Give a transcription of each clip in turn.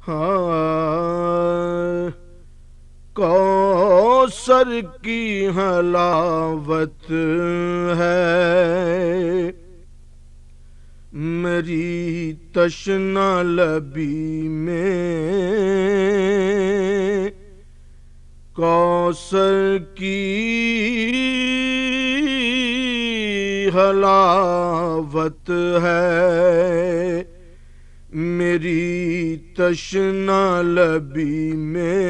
ہاں کوثر کی حلاوت ہے میری تشنا لبی میں، کوثر کی حلاوت ہے میری تشنا لبی میں،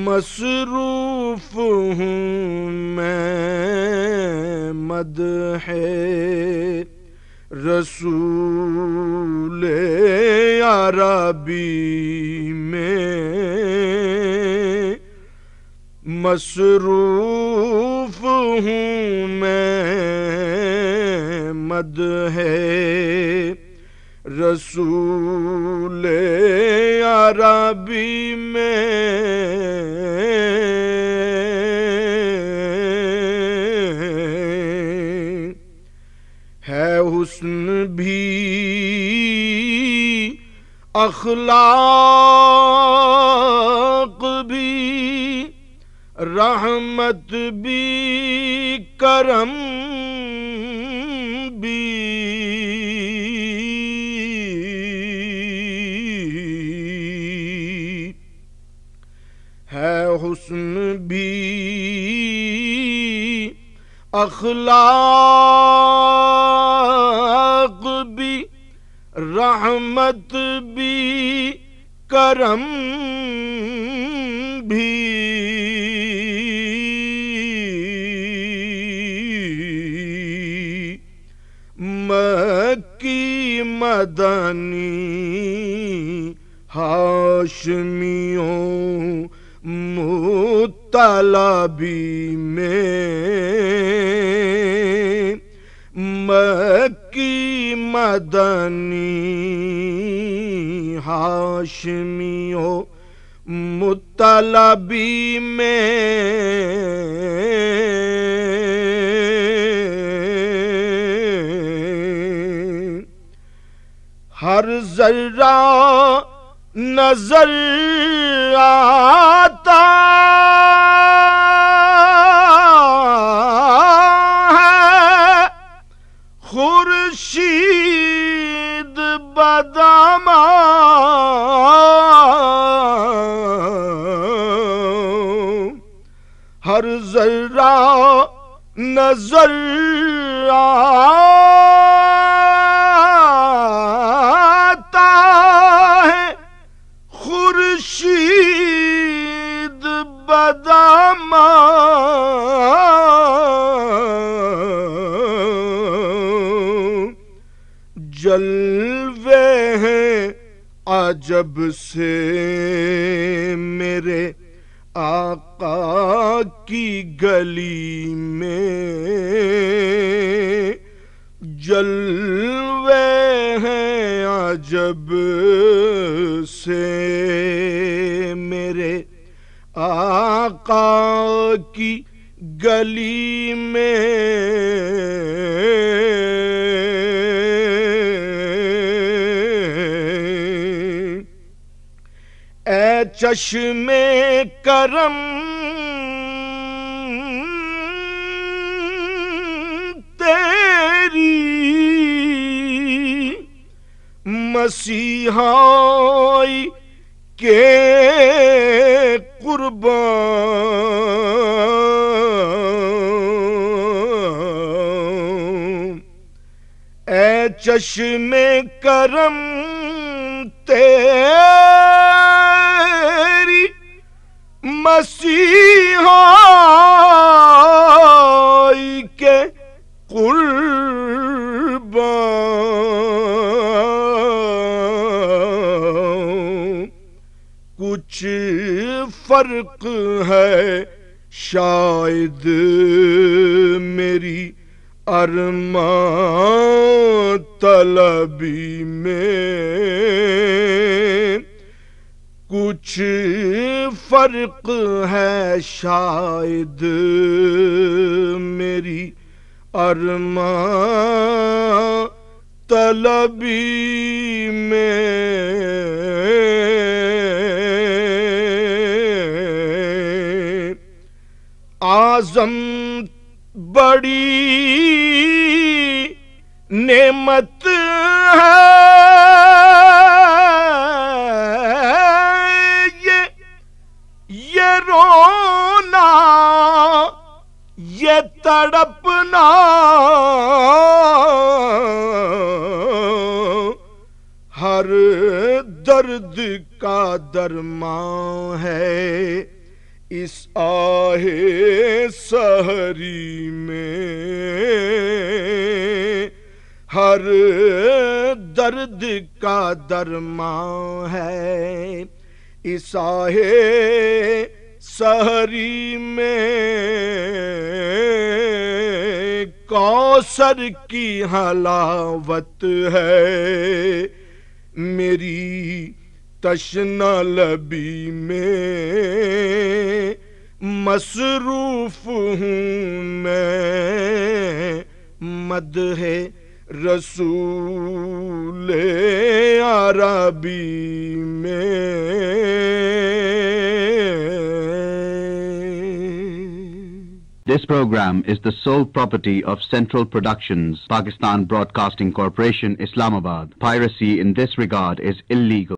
مصروف ہوں میں مدح رسول عربی میں، مصروف ہوں میں مدح رسول عربی میں، ہے حسن بھی اخلاق بھی رحمت بھی کرم بھی، ہے حسن بھی اخلاق بھی رحمت بھی کرم بھی، مکی مدنی ہاشمیوں مطلبی میں، مکی مدنی ہاشمیوں مطلبی میں، ہر ذرہ نظر آتا ہے خورشید بداماں، ہر ذرہ نظر آتا ہے خورشید بداماں، جلوے ہیں عجب سے میرے آقا کی گلی میں، جلوے ہیں عجب سے میرے آقا کی گلی میں، اے چشمے کرم تیری مسیحائی کے قربان، اے چشمے کرم تیری مسیحائی کے قربان، کچھ فرق ہے شاید میری ارمان طلبی میں، کچھ فرق ہے شاید میری ارمان طلبی میں اعظم بڑی نعمت ہے یہ رونا یہ تڑپنا ہر درد کا درمان ہے اس آہ سحری میں ہر درد کا درمان ہے اس آہ سحری میں کوثر کی حلاوت ہے میری تشنہ لبی میں مصروف ہوں میں مدح رسول عربی میں This program is the sole property of Central Productions, Pakistan Broadcasting Corporation, Islamabad. Piracy in this regard is illegal.